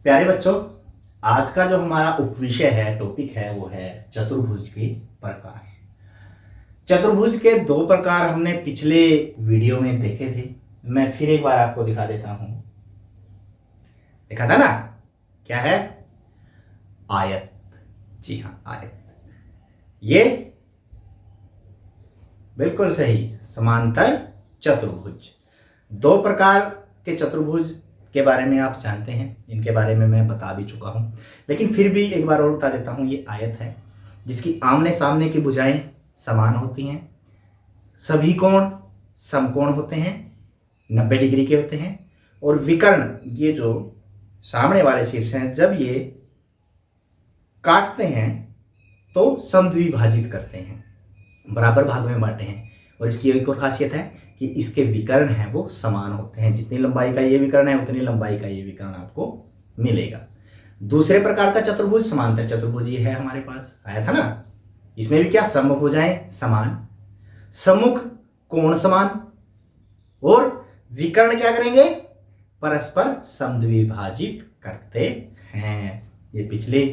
प्यारे बच्चों, आज का जो हमारा उपविषय है, टॉपिक है, वो है चतुर्भुज के प्रकार। चतुर्भुज के दो प्रकार हमने पिछले वीडियो में देखे थे। मैं फिर एक बार आपको दिखा देता हूं। देखा था ना? क्या है? आयत। जी हाँ, आयत। ये बिल्कुल सही, समांतर चतुर्भुज। दो प्रकार के चतुर्भुज के बारे में आप जानते हैं, इनके बारे में मैं बता भी चुका हूं, लेकिन फिर भी एक बार और बता देता हूं। ये आयत है जिसकी आमने सामने की भुजाएं समान होती हैं, सभी कोण समकोण होते हैं, 90 डिग्री के होते हैं, और विकर्ण, ये जो सामने वाले शीर्ष हैं, जब ये काटते हैं तो समद्विभाजित करते हैं, बराबर भाग में बांटे हैं। और इसकी एक और खासियत है कि इसके विकर्ण हैं वो समान होते हैं। जितनी लंबाई का ये विकर्ण है उतनी लंबाई का ये विकर्ण आपको मिलेगा। दूसरे प्रकार का चतुर्भुज समांतर चतुर्भुज ये है, हमारे पास आया था ना। इसमें भी क्या, सम्मुख भुजाएं समान, सम्मुख कोण समान, और विकर्ण क्या करेंगे, परस्पर समद्विभाजित करते हैं। ये पिछले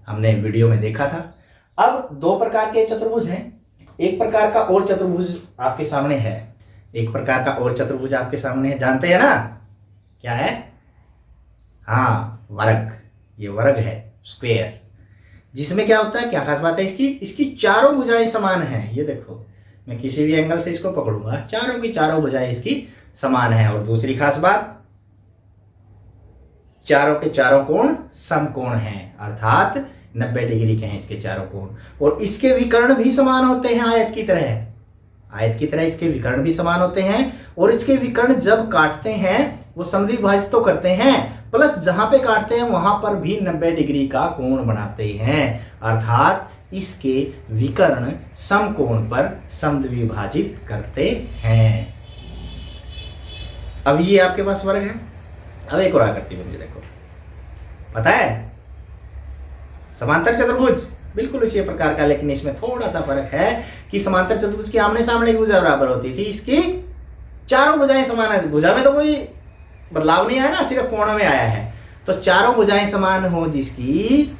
हमने वीडियो में देखा था। अब दो प्रकार के चतुर्भुज हैं। एक प्रकार का और चतुर्भुज आपके सामने है, एक प्रकार का और चतुर्भुज आपके सामने है, जानते हैं ना? क्या है? हाँ, वर्ग। ये वर्ग है, स्क्वायर, जिसमें क्या होता है, क्या खास बात है इसकी चारों भुजाएं समान हैं। ये देखो, मैं किसी भी एंगल से इसको पकड़ूंगा, चारों की चारों भुजाएं इसकी समान है। और दूसरी खास बात, चारों के चारों कोण समकोण हैं, अर्थात 90 डिग्री के हैं इसके चारों कोण। और इसके विकर्ण भी समान होते हैं, आयत की तरह। आयत की तरह इसके विकर्ण भी समान होते हैं, और इसके विकर्ण जब काटते हैं वो समद्विभाजित तो करते हैं, प्लस जहां पे काटते हैं वहां पर भी 90 डिग्री का कोण बनाते हैं, अर्थात इसके विकर्ण समकोण पर समद्विभाजित करते हैं। अब ये आपके पास वर्ग है। अब एक और आकृति बन, देखो, पता है, समांतर चतुर्भुज बिल्कुल इसी प्रकार का, लेकिन इसमें थोड़ा सा फर्क है कि समांतर चतुर्भुज की आमने सामने की भुजा बराबर होती थी, इसकी चारों भुजाएं समान है। भुजा में तो कोई बदलाव नहीं आया ना, सिर्फ कोण में आया है। तो चारों भुजाएं समान हो जिसकी,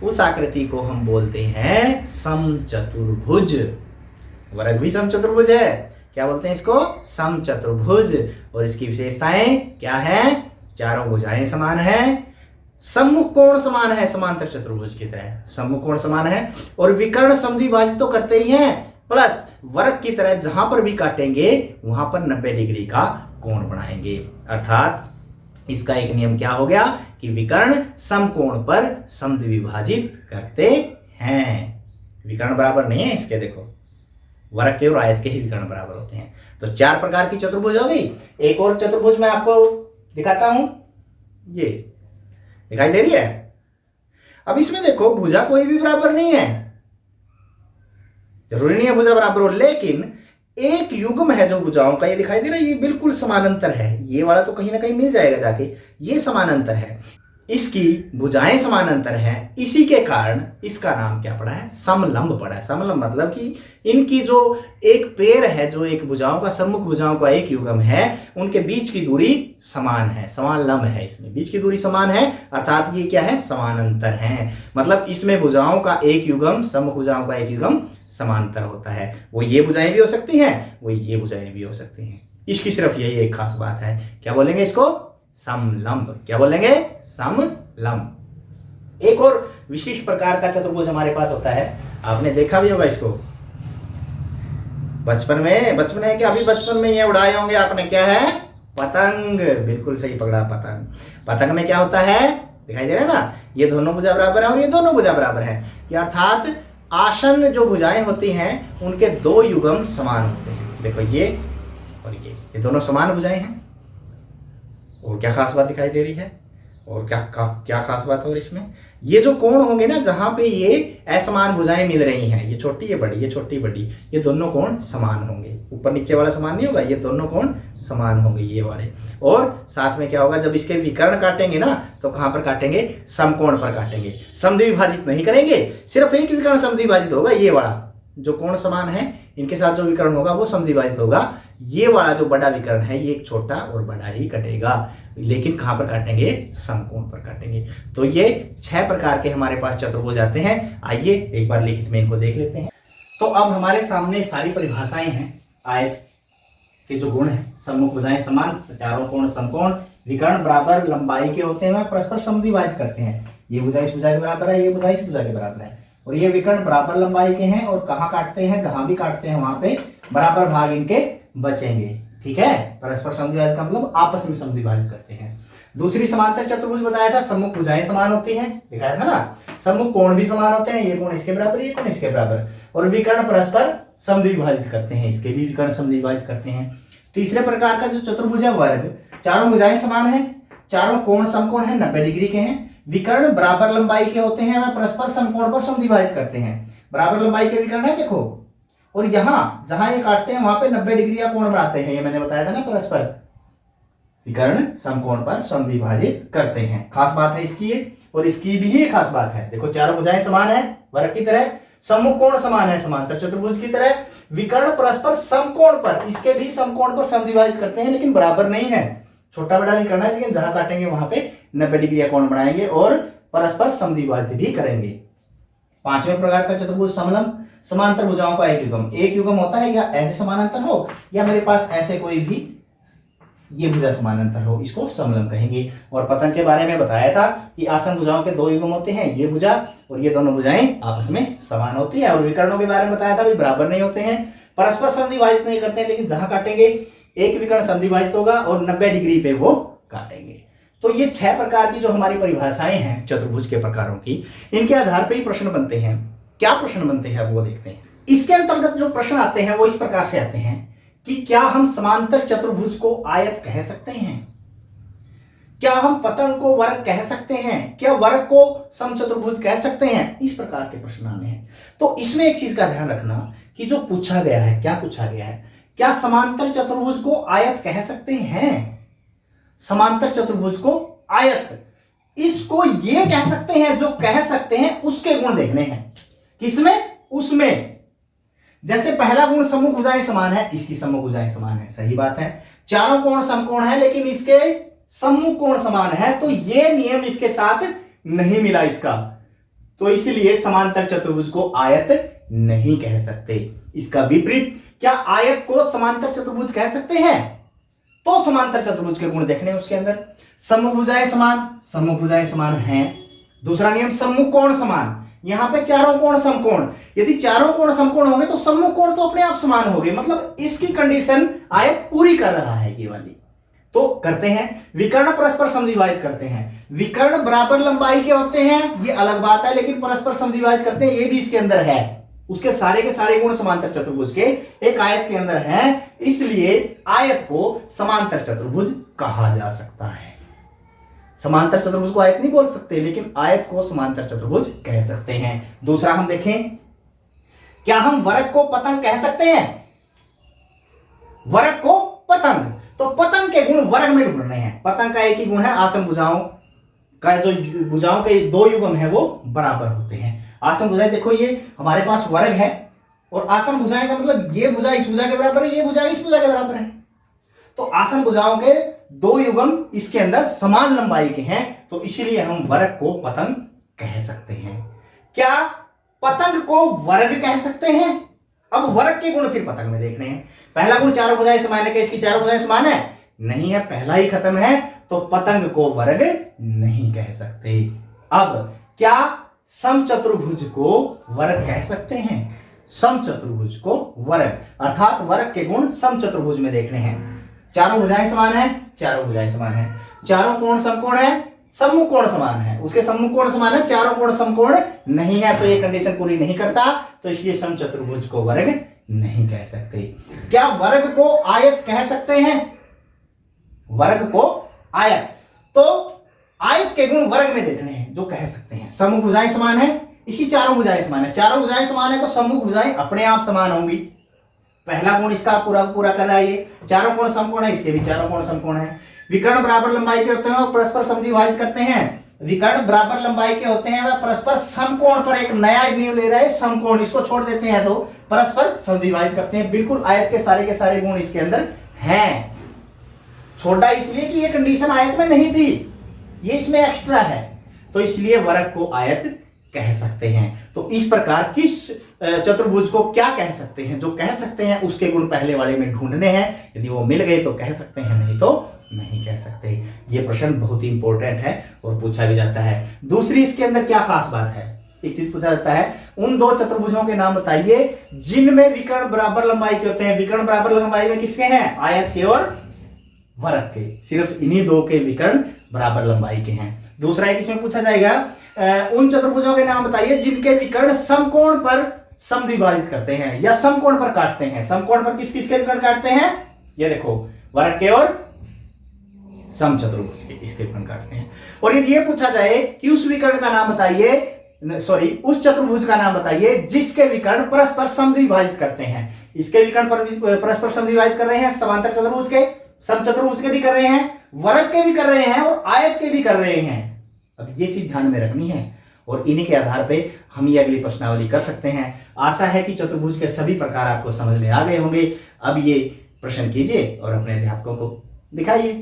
उस आकृति को हम बोलते हैं समचतुर्भुज। वर्ग भी समचतुर्भुज है, क्या बोलते हैं इसको? समचतुर्भुज। और इसकी विशेषताएं क्या है? चारों भुजाएं समान है, सम्मुख कोण समान है, समांतर चतुर्भुज की तरह सम्मुख कोण समान है, और विकर्ण समद्विभाजित तो करते ही हैं, प्लस वर्ग की तरह जहां पर भी काटेंगे वहां पर 90 डिग्री का कोण बनाएंगे। अर्थात इसका एक नियम क्या हो गया कि विकर्ण समकोण पर समद्विभाजित करते हैं। विकर्ण बराबर नहीं है इसके, देखो, वर्ग के और आयत के ही विकर्ण बराबर होते हैं। तो चार प्रकार की चतुर्भुज हो गई। एक और चतुर्भुज मैं आपको दिखाता हूं, ये दिखाई दे रही है। अब इसमें देखो, भुजा कोई भी बराबर नहीं है, जरूरी नहीं है भुजा बराबर हो, लेकिन एक युग्म है जो भुजाओं का, ये दिखाई दे रहा है, ये बिल्कुल समानांतर है। ये वाला तो कहीं ना कहीं मिल जाएगा जाके, ये समानांतर है, इसकी भुजाएं समानांतर हैं, इसी के कारण इसका नाम क्या पड़ा है? समलंब पड़ा है। समलंब मतलब कि इनकी जो एक पेड़ है, जो एक भुजाओं का, सम्मुख भुजाओं का एक युग्म है, उनके बीच की दूरी समान है, समान लंब है, इसमें बीच की दूरी समान है, अर्थात ये क्या है? समानांतर है। मतलब इसमें भुजाओं का एक युग्म, सम्मुख भुजाओं का एक युग्म समांतर होता है। वो ये भुजाएं भी हो सकती हैं, वो ये भुजाएं भी हो सकती हैं। इसकी सिर्फ यही एक खास बात है, क्या बोलेंगे इसको? समलंब। क्या बोलेंगे? समलंब। एक और विशिष्ट प्रकार का चतुर्भुज हमारे पास होता है, आपने देखा भी होगा इसको बचपन में क्या, अभी बचपन में ये उड़ाए होंगे आपने। क्या है? पतंग। बिल्कुल सही पकड़ा, पतंग। पतंग में क्या होता है? दिखाई दे रहा है ना, ये दोनों भुजा बराबर है और ये दोनों भुजा बराबर है, अर्थात आसन जो भुजाएं होती हैं उनके दो युग्म समान होते हैं। देखो, ये और ये दोनों समान भुजाएं हैं। और क्या खास बात दिखाई दे रही है? और क्या खास बात हो रही इसमें? ये जो कोण होंगे ना, जहां पे ये असमान भुजाएं मिल रही हैं, ये छोटी ये बड़ी, ये छोटी बड़ी, ये दोनों कोण समान होंगे। ऊपर नीचे वाला समान नहीं होगा, ये दोनों कोण समान होंगे, ये वाले। और साथ में क्या होगा, जब इसके विकर्ण काटेंगे ना, तो कहां पर काटेंगे? समकोण पर काटेंगे, समद्विभाजित नहीं करेंगे। सिर्फ एक विकर्ण समद्विभाजित होगा, ये वाला जो कोण समान है, इनके साथ जो विकर्ण होगा वो समद्विभाजित होगा। ये वाला जो बड़ा विकर्ण है, ये एक छोटा और बड़ा ही कटेगा। लेकिन कहां पर काटेंगे, समकोण पर काटेंगे। तो ये 6 प्रकार के हमारे पास चतुर्भुज आते हैं। आइए एक बार लिखित में इनको देख लेते हैं। तो अब हमारे सामने सारी परिभाषाएं हैं। आयत के जो गुण हैं, सम्मुख भुजाएं समान, चारों कोण समकोण, विकर्ण बराबर लंबाई के होते हैं, परस्पर समद्विभाजित करते हैं। ये भुजा इस भुजा के बराबर है, ये भुजा इस भुजा के बराबर है, और ये विकर्ण बराबर लंबाई के हैं। और कहाँ काटते हैं, जहां भी काटते हैं वहां पे बराबर भाग इनके बचेंगे। ठीक है, परस्पर समद्विभाजित का मतलब आपस में समद्विभाजित करते हैं। दूसरी समांतर चतुर्भुज बताया था, सम्मुख भुजाएं समान होती हैं, दिखाया था ना। सम्मुख कोण भी समान होते हैं, ये कोण इसके बराबर, ये कोण इसके बराबर, और विकर्ण परस्पर समद्विभाजित करते हैं, इसके भी विकर्ण समद्विभाजित करते हैं। तीसरे प्रकार का जो चतुर्भुज है वर्ग, चारों भुजाएं समान है, चारों कोण समकोण है, 90 डिग्री के हैं, विकर्ण बराबर लंबाई के होते हैं, वह परस्पर समकोण पर समद्विभाजित करते हैं। बराबर लंबाई के विकर्ण है देखो, और यहां जहां ये काटते हैं वहां पे 90 डिग्री का कोण बनाते हैं, ये मैंने बताया था ना, परस्पर विकर्ण समकोण पर समद्विभाजित करते हैं। खास बात है इसकी ये, और इसकी भी ये खास बात है। देखो चारों भुजाएं समान है वर्ग की तरह, सम्मुख कोण समान है समांतर चतुर्भुज की तरह, विकर्ण परस्पर समकोण पर, इसके भी समकोण पर समद्विभाजित करते हैं, लेकिन बराबर नहीं है, छोटा बड़ा विकर्ण है, लेकिन जहां काटेंगे वहां पे 90 डिग्री का कोण बनाएंगे और परस्पर समद्विभाजित भी करेंगे। पांचवें प्रकार का चतुर्भुज समलंब, समांतर भुजाओं का एक युग्म। एक युग्म होता है या ऐसे समानांतर हो, या मेरे पास ऐसे कोई भी ये भुजा समानांतर हो, इसको समलंब कहेंगे। और पतन के बारे में बताया था कि आसन भुजाओं के 2 युग्म होते हैं, ये भुजा और ये दोनों भुजाएं आपस में समान होती है। और विकर्णों के बारे में बताया था, भी बराबर नहीं होते हैं, परस्पर समद्विभाजित नहीं करते हैं, लेकिन जहां काटेंगे एक विकर्ण समद्विभाजित होगा और 90 डिग्री पे वो काटेंगे। तो ये 6 प्रकार की जो हमारी परिभाषाएं हैं चतुर्भुज के प्रकारों की, इनके आधार पर ही प्रश्न बनते हैं। क्या प्रश्न बनते हैं वो देखते हैं। इसके अंतर्गत जो प्रश्न आते हैं वो इस प्रकार से आते हैं कि क्या हम समांतर चतुर्भुज को आयत कह सकते हैं, क्या हम पतंग को वर्ग कह सकते हैं, क्या वर्ग को समचतुर्भुज कह सकते हैं, इस प्रकार के प्रश्न आने हैं। तो इसमें एक चीज का ध्यान रखना कि जो पूछा गया है, क्या पूछा गया है, क्या समांतर चतुर्भुज को आयत कह सकते हैं, समांतर चतुर्भुज को आयत, इसको ये कह सकते हैं, जो कह सकते हैं उसके गुण देखने हैं। किसमें, उसमें। जैसे पहला गुण सम्मुख भुजाएं समान है, इसकी सम्मुख भुजाएं समान है, सही बात है। चारों कोण समकोण है, लेकिन इसके सम्मुख कोण समान है, तो ये नियम इसके साथ नहीं मिला इसका, तो इसलिए समांतर चतुर्भुज को आयत नहीं कह सकते। इसका विपरीत, क्या आयत को समांतर चतुर्भुज कह सकते हैं, तो समांतर चतुर्भुज के गुण देखने उसके अंदर। सम्मुख भुजाएं समान, सम्मुख भुजाएं समान हैं। दूसरा नियम, सम्मुख कोण समान, यहां पे चारों कोण समकोण, यदि चारों कोण समकोण होंगे तो सम्मुख कोण तो अपने आप समान होंगे, मतलब इसकी कंडीशन आयत पूरी कर रहा है ये वाली। तो करते हैं, विकर्ण परस्पर समद्विभाजित करते हैं, विकर्ण बराबर लंबाई के होते हैं, ये अलग बात है, लेकिन परस्पर समद्विभाजित करते हैं, ये भी इसके अंदर है। उसके सारे के सारे गुण समांतर चतुर्भुज के एक आयत के अंदर हैं, इसलिए आयत को समांतर चतुर्भुज कहा जा सकता है। समांतर चतुर्भुज को आयत नहीं बोल सकते, लेकिन आयत को समांतर चतुर्भुज कह सकते हैं। दूसरा हम देखें, क्या हम वर्ग को पतंग कह सकते हैं, वर्ग को पतंग, तो पतंग के गुण वर्ग में ढूंढने हैं। पतंग का एक ही गुण है, आसन भुजाओं का जो भुजाओं के 2 युग्म है वो बराबर होते हैं। आसन भुजाएं देखो, ये हमारे पास वर्ग है, और आसन भुजाएं का मतलब ये भुजा इस भुजा के बराबर है, ये भुजा इस भुजा के बराबर है, तो आसन भुजाओं के 2 युग्म इसके अंदर समान लंबाई के हैं, तो इसीलिए हम वर्ग को पतंग कह सकते हैं। क्या पतंग को वर्ग कह सकते हैं? अब वर्ग के गुण फिर पतंग में देखने हैं। पहला गुण चारों भुजाएं समान है, क्या इसकी चारों भुजाएं समान है? नहीं है, पहला ही खत्म है, तो पतंग को वर्ग नहीं कह सकते। अब क्या समचतुर्भुज को वर्ग कह सकते हैं? समचतुर्भुज को वर्ग, अर्थात वर्ग के गुण समचतुर्भुज में देखने हैं। चारों भुजाएं समान है, चारों भुजाएं समान है, चारों कोण समकोण है, सम्मुख कोण समान है, उसके सम्मुख कोण समान है, चारों कोण समकोण नहीं है, तो ये कंडीशन पूरी नहीं करता, तो इसलिए समचतुर्भुज को वर्ग नहीं कह सकते। क्या वर्ग को आयत कह सकते हैं? वर्ग को आयत, तो आयत के गुण वर्ग में देखने हैं जो कह सकते हैं। सम्मुख भुजाएं समान है, इसकी चारों भुजाएं समान है, चारों भुजाएं समान है तो सम्मुख भुजाएं अपने आप समान होंगी। पहला गुण इसका पूरा पूरा कर रहा है, ये चारों कोण समकोण है, इसके भी चारों कोण समकोण है। विकर्ण बराबर लंबाई के होते हैं और परस्पर समद्विभाजित करते हैं। विकर्ण बराबर लंबाई के होते हैं, वह परस्पर समकोण पर एक नया नियम ले रहे हैं, समकोण, इसको छोड़ देते हैं तो परस्पर समद्विभाजित करते हैं। बिल्कुल आयत के सारे गुण इसके अंदर हैं। छोटा इसलिए कि ये कंडीशन आयत में नहीं थी, ये इसमें एक्स्ट्रा है, तो इसलिए वर्ग को आयत कह सकते हैं। तो इस प्रकार किस चतुर्भुज को क्या कह सकते हैं, जो कह सकते हैं उसके गुण पहले वाले में ढूंढने हैं, यदि वो मिल गए तो कह सकते हैं, नहीं तो नहीं कह सकते। ये प्रश्न बहुत ही इंपॉर्टेंट है और पूछा भी जाता है। दूसरी इसके अंदर क्या खास बात है, एक चीज पूछा जाता है, उन दो चतुर्भुजों के नाम बताइए जिनमें विकर्ण बराबर लंबाई के होते हैं। विकर्ण बराबर लंबाई में किसके हैं, आयत के और वर्ग के, सिर्फ इन्हीं दो के विकर्ण बराबर लंबाई के हैं। दूसरा एक इसमें पूछा जाएगा, उन चतुर्भुजों के नाम बताइए जिनके विकर्ण समकोण पर समद्विभाजित करते हैं या समकोण पर काटते हैं। समकोण पर किस किस के विकर्ण काटते हैं, ये देखो, वर्ग के और समचतुर्भुज के, इसके विकर्ण काटते हैं। और यदि ये पूछा जाए कि उस विकर्ण का नाम बताइए, सॉरी, उस चतुर्भुज का नाम बताइए जिसके विकर्ण परस्पर समद्विभाजित करते हैं। इसके विकर्ण परस्पर समद्विभाजित कर रहे हैं, समांतर चतुर्भुज के, समचतुर्भुज के भी कर रहे हैं, वर्ग के भी कर रहे हैं और आयत के भी कर रहे हैं। अब ये चीज ध्यान में रखनी है और इन्हीं के आधार पे हम ये अगली प्रश्नावली कर सकते हैं। आशा है कि चतुर्भुज के सभी प्रकार आपको समझ में आ गए होंगे। अब ये प्रश्न कीजिए और अपने अध्यापकों को दिखाइए।